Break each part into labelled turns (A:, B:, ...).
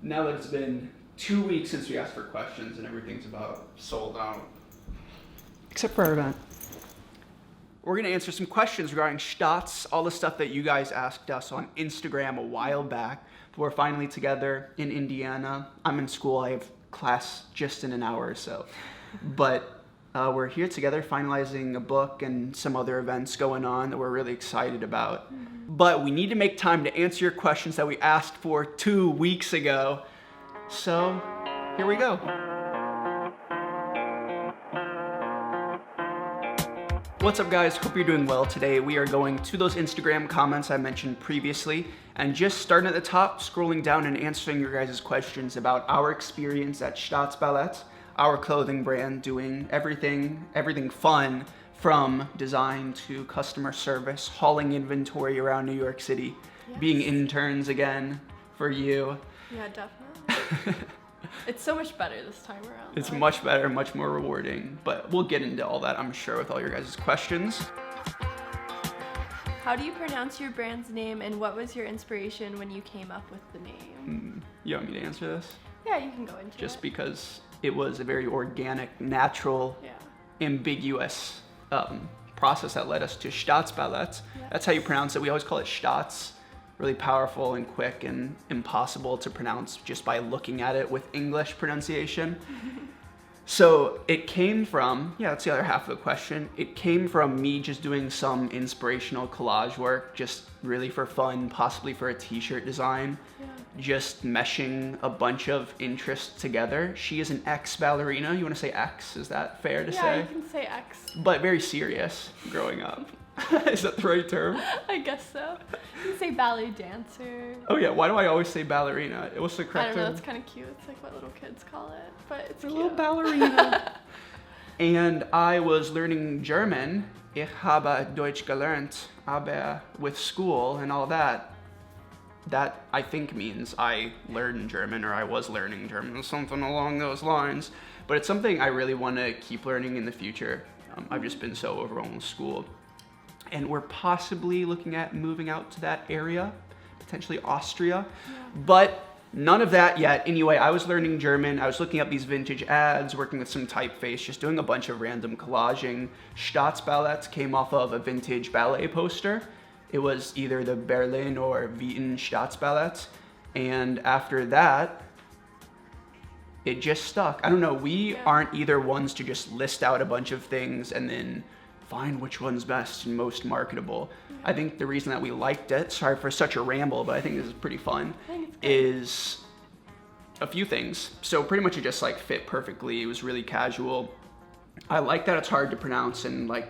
A: now that it's been 2 weeks since we asked for questions and everything's about sold out. Except for our event. We're going to answer some questions regarding STAATS, all the stuff that you guys asked us on Instagram a while back. But we're finally together in Indiana. I'm in school. I have class just in an hour or so. But we're here together finalizing a book and some other events going on that we're really excited about. But we need to make time to answer your questions that we asked for 2 weeks ago. So here we go. What's up, guys? Hope you're doing well today. We are going to those Instagram comments I mentioned previously and just starting at the top, scrolling down and answering your guys' questions about our experience at STAATSBALLETT, our clothing brand, doing everything fun from design to customer service, hauling inventory around New York City, yes. Being interns again for you.
B: Yeah, definitely. It's so much better this time around.
A: It's much better, much more rewarding, but we'll get into all that, I'm sure, with all your guys' questions.
B: How do you pronounce your brand's name, and what was your inspiration when you came up with the name?
A: You want me to answer this?
B: Yeah, you can go into it.
A: Just because it was a very organic, natural, ambiguous process that led us to STAATSBALLETT. Yes. That's how you pronounce it. We always call it STAATS. Really powerful and quick and impossible to pronounce just by looking at it with English pronunciation. So it came from, that's the other half of the question. It came from me just doing some inspirational collage work, just really for fun, possibly for a t-shirt design. Just meshing a bunch of interests together. She is an ex-ballerina. You want to say ex? Is that fair to say?
B: Yeah, you can say ex.
A: But very serious growing up. Is that the right term?
B: I guess so. You can say ballet dancer.
A: Oh yeah, why do I always say ballerina? What's the correct term?
B: I don't know, it's kind of cute. It's like what little kids call it, but it's
A: a
B: cute.
A: Little ballerina. And I was learning German. Ich habe Deutsch gelernt, aber with school and all that. That I think means I learned German, or I was learning German, something along those lines. But it's something I really want to keep learning in the future. I've just been so overwhelmed with school. And we're possibly looking at moving out to that area, potentially Austria, but none of that yet. Anyway, I was learning German. I was looking up these vintage ads, working with some typeface, just doing a bunch of random collaging. STAATSBALLETT came off of a vintage ballet poster. It was either the Berlin or Wien STAATSBALLETT. And after that, it just stuck. I don't know, we aren't either ones to just list out a bunch of things and then find which one's best and most marketable. I think the reason that we liked it, sorry for such a ramble, but I think this is pretty fun, is a few things. So pretty much it just like fit perfectly. It was really casual. I like that it's hard to pronounce and like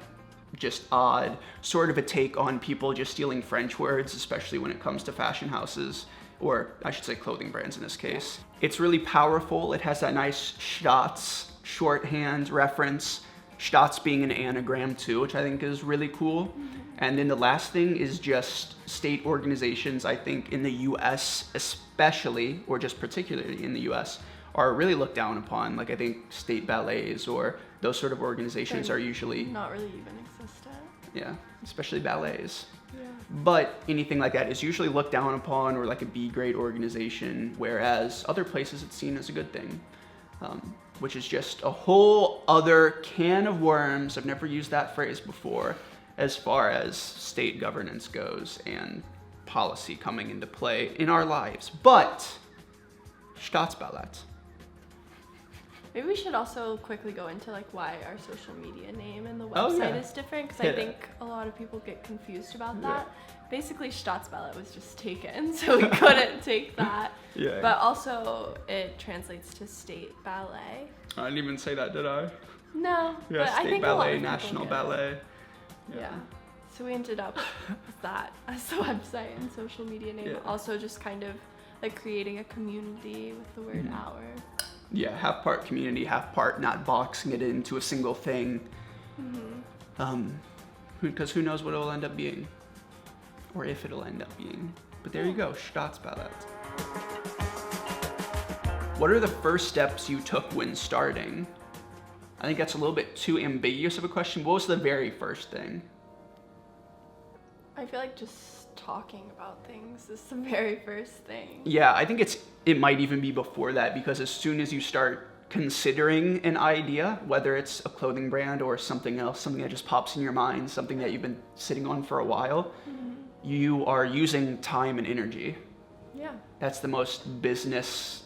A: just odd, sort of a take on people just stealing French words, especially when it comes to fashion houses, or I should say clothing brands in this case. It's really powerful. It has that nice STAATS shorthand reference. STAATS being an anagram too, which I think is really cool. And then the last thing is just state organizations, I think in the US especially, or just particularly in the US, are really looked down upon. Like I think state ballets or those sort of organizations are usually
B: not really even existent.
A: Yeah, especially ballets.
B: Yeah.
A: But anything like that is usually looked down upon or like a B-grade organization, whereas other places it's seen as a good thing. Which is just a whole other can of worms. I've never used that phrase before as far as state governance goes and policy coming into play in our lives. But STAATSBALLETT.
B: Maybe we should also quickly go into like why our social media name and the website is different, because I think a lot of people get confused about that. Basically, STAATSBALLETT was just taken, so we couldn't take that. But also, it translates to state ballet.
A: I didn't even say that, did I?
B: No.
A: Yeah,
B: but
A: state
B: I think
A: ballet, national ballet.
B: Yeah. So we ended up with that as the website and social media name. Also, just kind of like creating a community with the word our.
A: Yeah, half part community, half part not boxing it into a single thing. Because who knows what it'll end up being, or if it'll end up being. But there you go, STAATSBALLETT. What are the first steps you took when starting? I think that's a little bit too ambiguous of a question. What was the very first thing?
B: I feel like just talking about things is the very first thing.
A: Yeah, I think it might even be before that, because as soon as you start considering an idea, whether it's a clothing brand or something else, something that just pops in your mind, something that you've been sitting on for a while, you are using time and energy.
B: Yeah.
A: That's the most business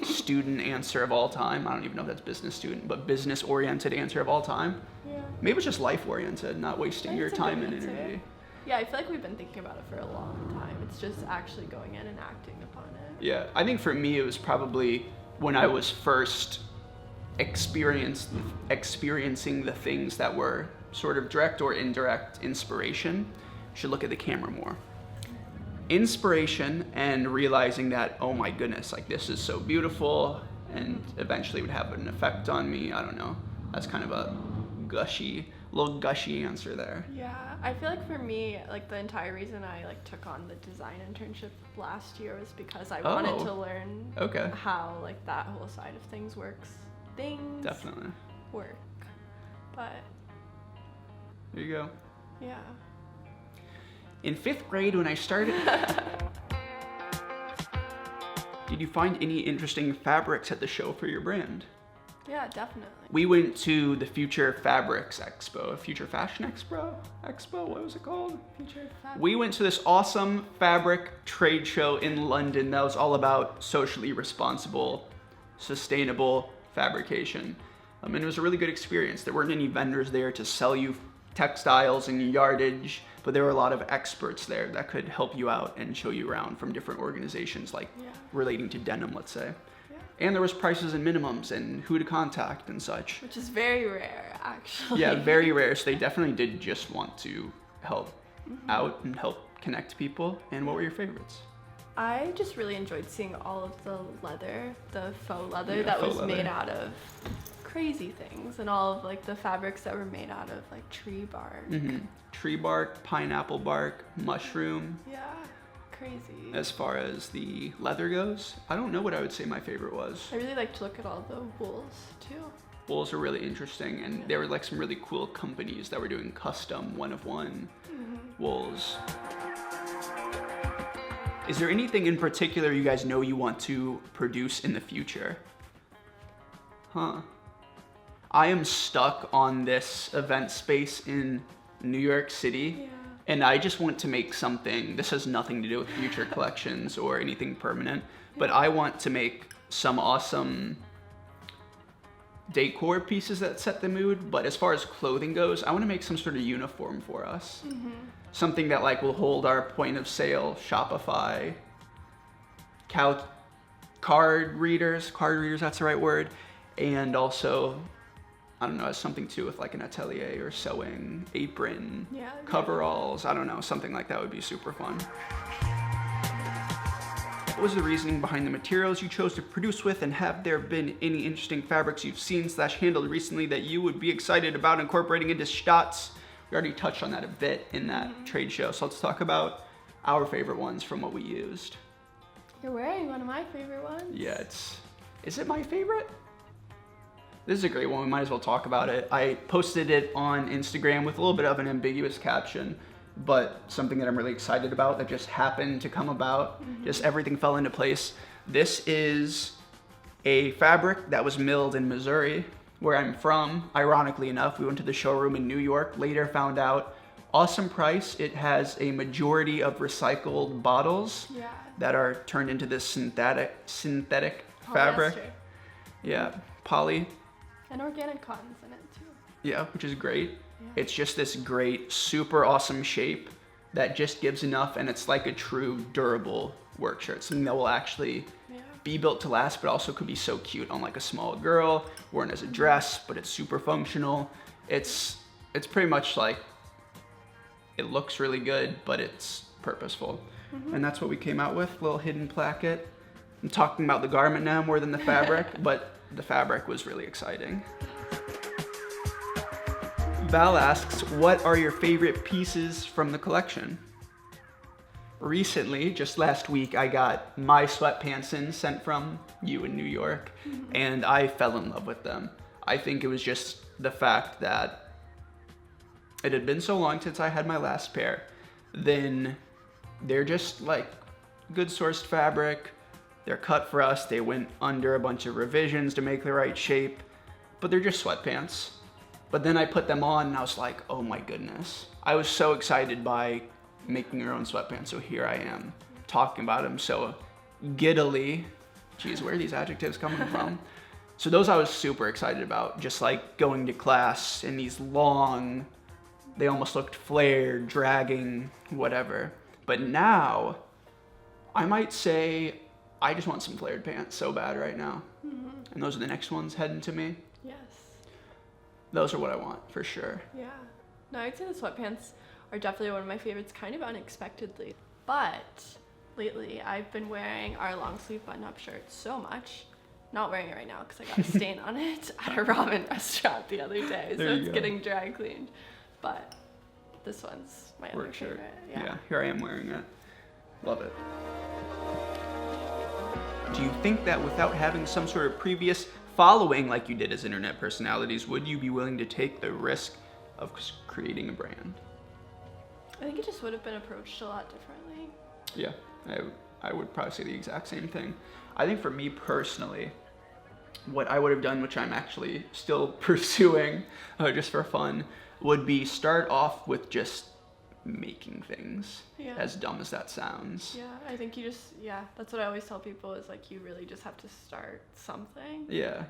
A: student answer of all time. I don't even know if that's business student, but business oriented answer of all time.
B: Yeah.
A: Maybe it's just life oriented, not wasting your time and
B: answer.
A: energy.
B: Yeah, I feel like we've been thinking about it for a long time. It's just actually going in and acting upon it.
A: Yeah, I think for me it was probably when I was first experiencing the things that were sort of direct or indirect inspiration. You should look at the camera more. Inspiration and realizing that, oh my goodness, like this is so beautiful, and eventually would have an effect on me. I don't know. That's kind of a little gushy answer there.
B: Yeah, I feel like for me, like the entire reason I like took on the design internship last year was because I wanted to learn how like that whole side of things works.
A: Definitely
B: work. But
A: there you go.
B: Yeah.
A: In 5th grade when I started, did you find any interesting fabrics at the show for your brand?
B: Yeah, definitely.
A: We went to the Future Fabrics Expo, Future Fashion Expo, what was it called?
B: Future Fabric.
A: We went to this awesome fabric trade show in London that was all about socially responsible, sustainable fabrication. And it was a really good experience. There weren't any vendors there to sell you textiles and yardage, but there were a lot of experts there that could help you out and show you around from different organizations, like relating to denim, let's say. And there was prices and minimums and who to contact and such.
B: Which is very rare, actually.
A: Yeah, very rare. So they definitely did just want to help out and help connect people. And what were your favorites?
B: I just really enjoyed seeing all of the leather, the faux leather that was made out of crazy things, and all of like the fabrics that were made out of like tree bark.
A: Tree bark, pineapple bark, mushroom.
B: Yeah. Crazy.
A: As far as the leather goes, I don't know what I would say my favorite was.
B: I really like to look at all the wools too.
A: Wools are really interesting, and there were like some really cool companies that were doing custom one-of-one wools. Is there anything in particular you guys know you want to produce in the future? I am stuck on this event space in New York City.
B: Yeah.
A: And I just want to make something, this has nothing to do with future collections or anything permanent, but I want to make some awesome decor pieces that set the mood. But as far as clothing goes, I want to make some sort of uniform for us. Something that like will hold our point of sale, Shopify, card readers, that's the right word, and also, I don't know, has something to do with like an atelier or sewing, apron, coveralls, I don't know, something like that would be super fun. What was the reasoning behind the materials you chose to produce with, and have there been any interesting fabrics you've seen / handled recently that you would be excited about incorporating into STAATS? We already touched on that a bit in that trade show, so let's talk about our favorite ones from what we used.
B: You're wearing one of my favorite ones.
A: Yeah, is it my favorite? This is a great one, we might as well talk about it. I posted it on Instagram with a little bit of an ambiguous caption, but something that I'm really excited about that just happened to come about. Just everything fell into place. This is a fabric that was milled in Missouri, where I'm from. Ironically enough, we went to the showroom in New York, later found out, awesome price. It has a majority of recycled bottles that are turned into this synthetic fabric. Yeah, poly.
B: And organic cottons in it too.
A: Yeah, which is great. It's just this great, super awesome shape that just gives enough, and it's like a true durable work shirt. Something that will actually be built to last, but also could be so cute on like a small girl, worn as a dress, but it's super functional. It's pretty much like, it looks really good, but it's purposeful. And that's what we came out with, little hidden placket. I'm talking about the garment now more than the fabric, but the fabric was really exciting. Val asks, what are your favorite pieces from the collection? Recently, just last week, I got my sweatpants sent from you in New York, and I fell in love with them. I think it was just the fact that it had been so long since I had my last pair. Then they're just like good sourced fabric. They're cut for us. They went under a bunch of revisions to make the right shape, but they're just sweatpants. But then I put them on and I was like, oh my goodness. I was so excited by making your own sweatpants. So here I am talking about them so giddily. Geez, where are these adjectives coming from? So those I was super excited about, just like going to class in these long, they almost looked flared, dragging, whatever. But now, I might say, I just want some flared pants so bad right now. Mm-hmm. And those are the next ones heading to me.
B: Yes.
A: Those are what I want, for sure.
B: Yeah. No, I'd say the sweatpants are definitely one of my favorites, kind of unexpectedly. But lately, I've been wearing our long sleeve button-up shirt so much. Not wearing it right now because I got a stain on it at a ramen restaurant the other day, so it's getting dry cleaned. But this one's my other favorite.
A: Yeah, here I am wearing it. Love it. Do you think that without having some sort of previous following like you did as internet personalities, would you be willing to take the risk of creating a brand?
B: I think it just would have been approached a lot differently.
A: Yeah, I would probably say the exact same thing. I think for me personally, what I would have done, which I'm actually still pursuing just for fun, would be start off with just making things, as dumb as that sounds.
B: Yeah, I think that's what I always tell people is like you really just have to start something.
A: Yeah,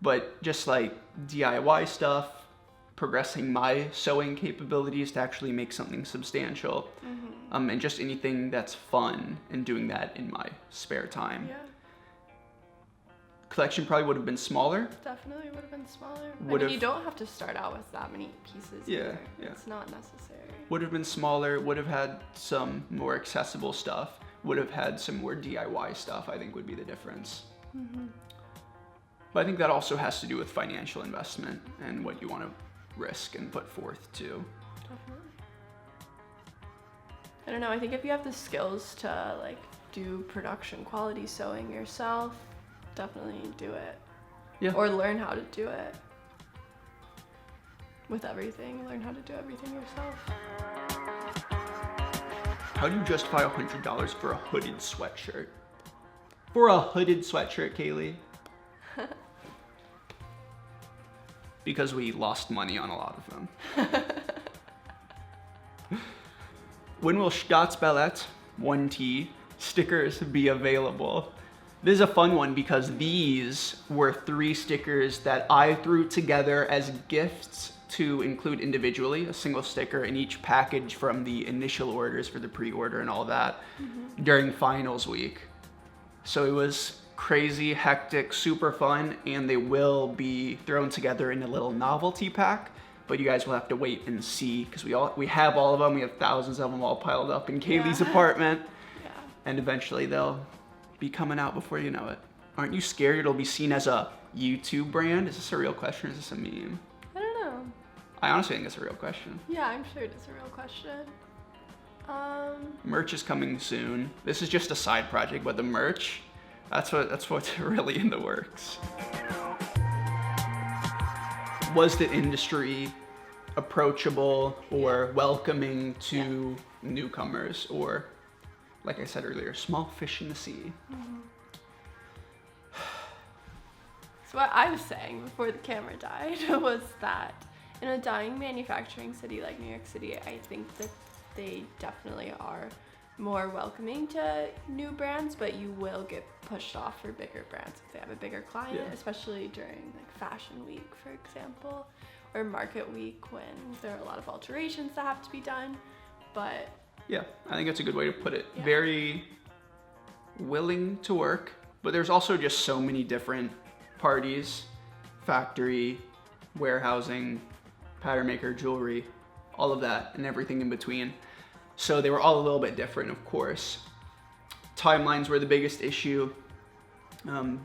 A: but just like DIY stuff, progressing my sewing capabilities to actually make something substantial, and just anything that's fun and doing that in my spare time.
B: Yeah.
A: Collection probably would have been smaller.
B: Definitely would have been smaller. You don't have to start out with that many pieces either. It's not necessary.
A: Would have been smaller, would have had some more accessible stuff, would have had some more DIY stuff, I think would be the difference. Mm-hmm. But I think that also has to do with financial investment and what you want to risk and put forth too.
B: Definitely. I don't know, I think if you have the skills to like do production quality sewing yourself, definitely do it.
A: Yeah.
B: Or learn how to do it. With everything, learn how to do everything yourself.
A: How do you justify $100 for a hooded sweatshirt? For a hooded sweatshirt, Kaylee? Because we lost money on a lot of them. When will STAATSBALLETT 1T stickers be available? This is a fun one because these were 3 stickers that I threw together as gifts to include individually, a single sticker in each package from the initial orders for the pre-order and all that during finals week. So it was crazy, hectic, super fun, and they will be thrown together in a little novelty pack, but you guys will have to wait and see because we have all of them. We have thousands of them all piled up in Kaylee's apartment, and eventually they'll be coming out before you know it. Aren't you scared it'll be seen as a YouTube brand? Is this a real question or is this a meme?
B: I don't know.
A: I honestly think it's a real question.
B: Yeah, I'm sure it is a real question.
A: Merch is coming soon. This is just a side project, but the merch, that's what's really in the works. Was the industry approachable or welcoming to newcomers, or, like I said earlier, small fish in the sea?
B: So what I was saying before the camera died was that in a dying manufacturing city like New York City, I think that they definitely are more welcoming to new brands, but you will get pushed off for bigger brands if they have a bigger client, especially during like fashion week, for example, or market week when there are a lot of alterations that have to be done. But
A: yeah, I think that's a good way to put it. Very willing to work, but there's also just so many different parties, factory, warehousing, pattern maker, jewelry, all of that and everything in between. So they were all a little bit different, of course. Timelines were the biggest issue,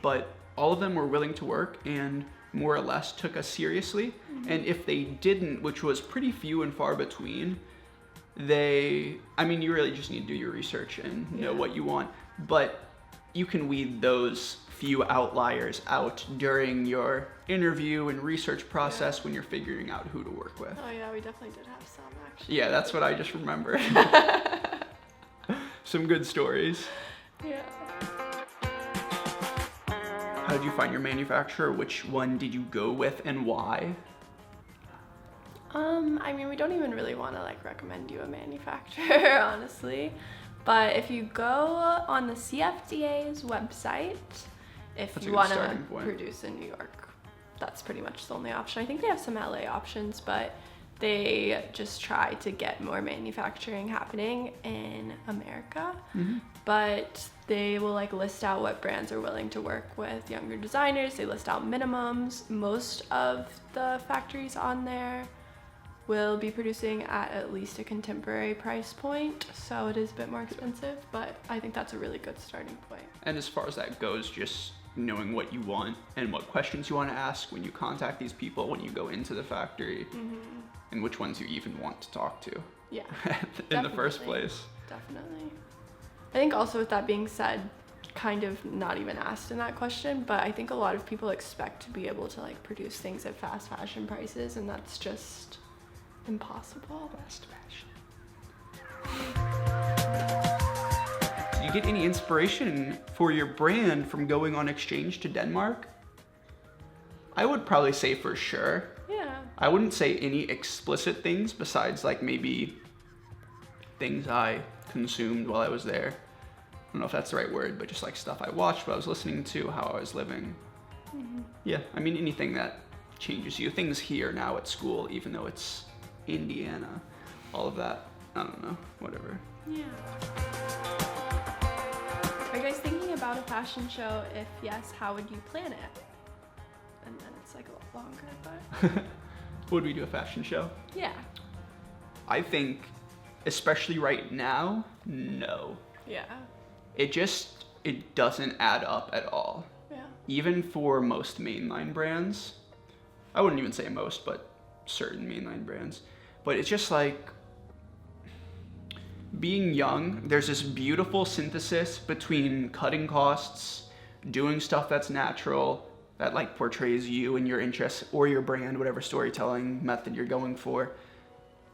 A: but all of them were willing to work and more or less took us seriously. And if they didn't, which was pretty few and far between, you really just need to do your research and know what you want, but you can weed those few outliers out during your interview and research process when you're figuring out who to work with.
B: Oh yeah, we definitely did have some actually.
A: Yeah, that's what I just remembered. Some good stories.
B: Yeah.
A: How did you find your manufacturer? Which one did you go with and why?
B: I mean, we don't even really want to like recommend you a manufacturer, honestly. But if you go on the CFDA's website, if you want to produce in New York, that's pretty much the only option. I think they have some LA options, but they just try to get more manufacturing happening in America.
A: Mm-hmm.
B: But they will like list out what brands are willing to work with younger designers. They list out minimums. Most of the factories on there will be producing at least a contemporary price point, so it is a bit more expensive, but I think that's a really good starting point.
A: And as far as that goes, just knowing what you want and what questions you want to ask when you contact these people, when you go into the factory, and which ones you even want to talk to.
B: Yeah.
A: In the first place.
B: Definitely. I think also with that being said, kind of not even asked in that question, but I think a lot of people expect to be able to like produce things at fast fashion prices, and that's just impossible.
A: Fast fashion. Did you get any inspiration for your brand from going on exchange to Denmark? I would probably say for sure.
B: Yeah.
A: I wouldn't say any explicit things besides like maybe things I consumed while I was there. I don't know if that's the right word, but just like stuff I watched, what I was listening to, how I was living. Yeah, I mean anything that changes you. Things here now at school, even though it's Indiana, all of that. I don't know, whatever.
B: Yeah. Are you guys thinking about a fashion show? If yes, how would you plan it? And then it's like a lot longer, but...
A: Would we do a fashion show?
B: Yeah.
A: I think, especially right now, no.
B: Yeah.
A: It doesn't add up at all.
B: Yeah.
A: Even for most mainline brands, I wouldn't even say most, but certain mainline brands. But it's just like, being young, there's this beautiful synthesis between cutting costs, doing stuff that's natural, that like portrays you and your interests or your brand, whatever storytelling method you're going for,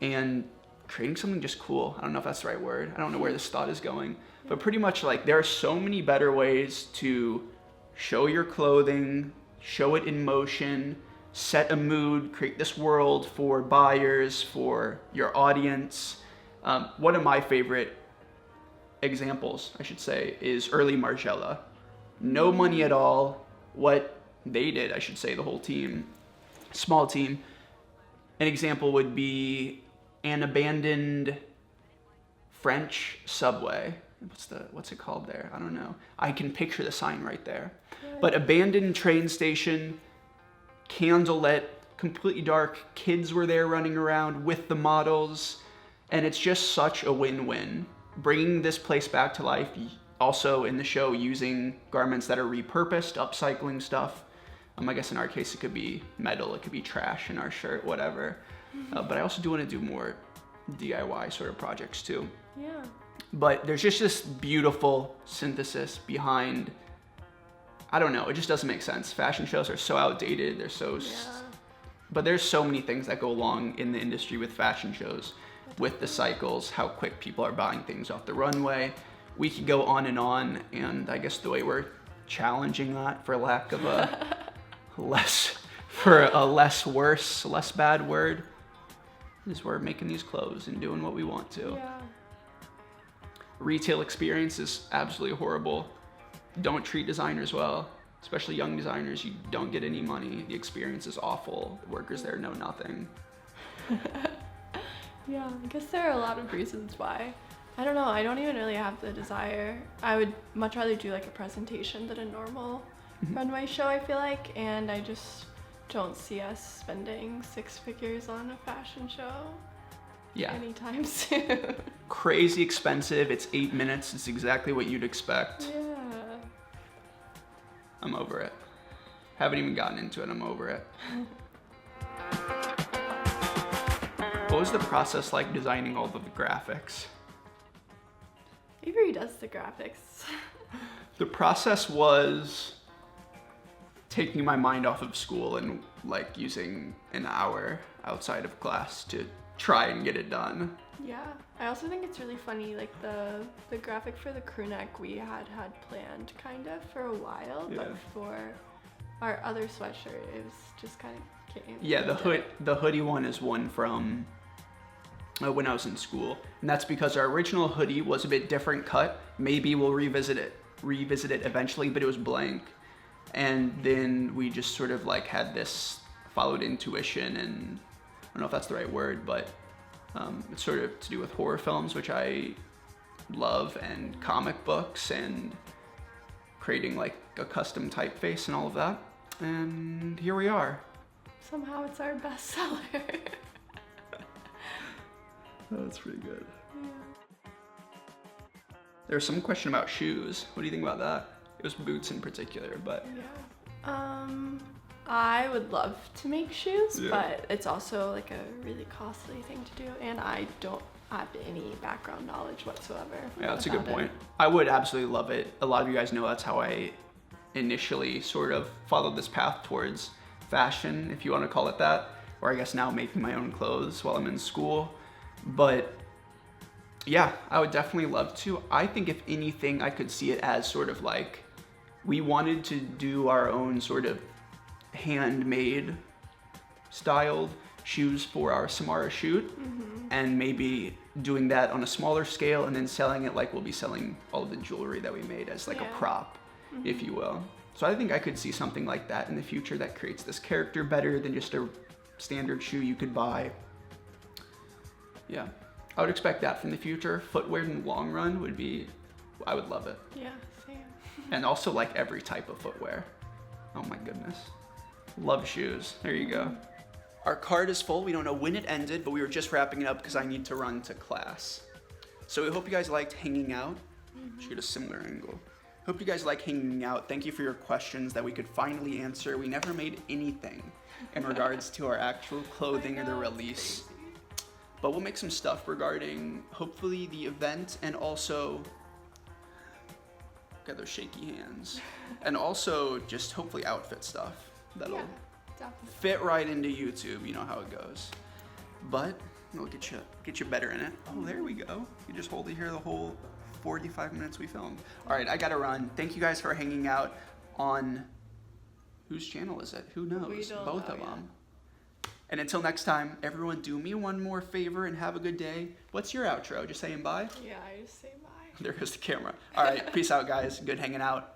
A: and creating something just cool. I don't know if that's the right word. I don't know where this thought is going, but pretty much like there are so many better ways to show your clothing, show it in motion, set a mood, create this world for buyers, for your audience. One of my favorite examples, I should say, is early Margiela. No money at all. What they did, I should say, the whole team, small team. An example would be an abandoned French subway. What's it called there? I don't know. I can picture the sign right there. But abandoned train station, candlelit, completely dark. Kids were there running around with the models. And it's just such a win-win. Bringing this place back to life, also in the show using garments that are repurposed, upcycling stuff. I guess in our case it could be metal, it could be trash in our shirt, whatever. But I also do want to do more DIY sort of projects too.
B: Yeah.
A: But there's just this beautiful synthesis behind, I don't know, it just doesn't make sense. Fashion shows are so outdated, they're so... But there's so many things that go along in the industry with fashion shows, with the cycles, how quick people are buying things off the runway. We could go on, and I guess the way we're challenging that, for lack of a less bad word, is we're making these clothes and doing what we want to.
B: Yeah.
A: Retail experience is absolutely horrible. Don't treat designers well, especially young designers. You don't get any money. The experience is awful. The workers there know nothing.
B: Yeah, I guess there are a lot of reasons why. I don't know, I don't even really have the desire. I would much rather do like a presentation than a normal runway show, I feel like, and I just don't see us spending 6 figures on a fashion show anytime soon.
A: Crazy expensive. It's 8 minutes. It's exactly what you'd expect.
B: Yeah.
A: I'm over it. Haven't even gotten into it. I'm over it. What was the process like designing all of the graphics?
B: Avery does the graphics.
A: The process was taking my mind off of school and like using an hour outside of class to try and get it done.
B: Yeah, I also think it's really funny, like the graphic for the crew neck we had planned kind of for a while, but for our other sweatshirt, it was just kind of came.
A: Yeah, the hoodie one is one from when I was in school, and that's because our original hoodie was a bit different cut. Maybe we'll revisit it eventually, but it was blank, and then we just sort of like had this followed intuition, and I don't know if that's the right word, but it's sort of to do with horror films, which I love, and comic books, and creating like a custom typeface and all of that. And here we are.
B: Somehow it's our bestseller.
A: That's pretty good.
B: Yeah.
A: There's some question about shoes. What do you think about that? It was boots in particular, but...
B: Yeah. I would love to make shoes, but it's also like a really costly thing to do, and I don't have any background knowledge whatsoever.
A: Yeah, that's a good point. I would absolutely love it. A lot of you guys know that's how I initially sort of followed this path towards fashion, if you want to call it that, or I guess now making my own clothes while I'm in school. But yeah, I would definitely love to. I think if anything, I could see it as sort of like we wanted to do our own sort of handmade styled shoes for our Samara shoot, and maybe doing that on a smaller scale and then selling it like we'll be selling all of the jewelry that we made as like a prop, if you will. So I think I could see something like that in the future that creates this character better than just a standard shoe you could buy. Yeah, I would expect that from the future. Footwear in the long run would be, I would love it.
B: Yeah, same.
A: And also like every type of footwear. Oh my goodness. Love shoes. There you go. Our card is full. We don't know when it ended, but we were just wrapping it up because I need to run to class. So we hope you guys liked hanging out. Shoot a similar angle. Hope you guys like hanging out. Thank you for your questions that we could finally answer. We never made anything in regards to our actual clothing or the release. But we'll make some stuff regarding hopefully the event, and also got those shaky hands, and also just hopefully outfit stuff that'll fit right into YouTube. You know how it goes. But we'll get you better in it. Oh, there we go. You just hold it here the whole 45 minutes we filmed. All right, I gotta run. Thank you guys for hanging out on, whose channel is it? Who knows? Both of them. And until next time, everyone, do me one more favor and have a good day. What's your outro? Just saying bye?
B: Yeah, I just say bye.
A: There goes the camera. All right, peace out, guys. Good hanging out.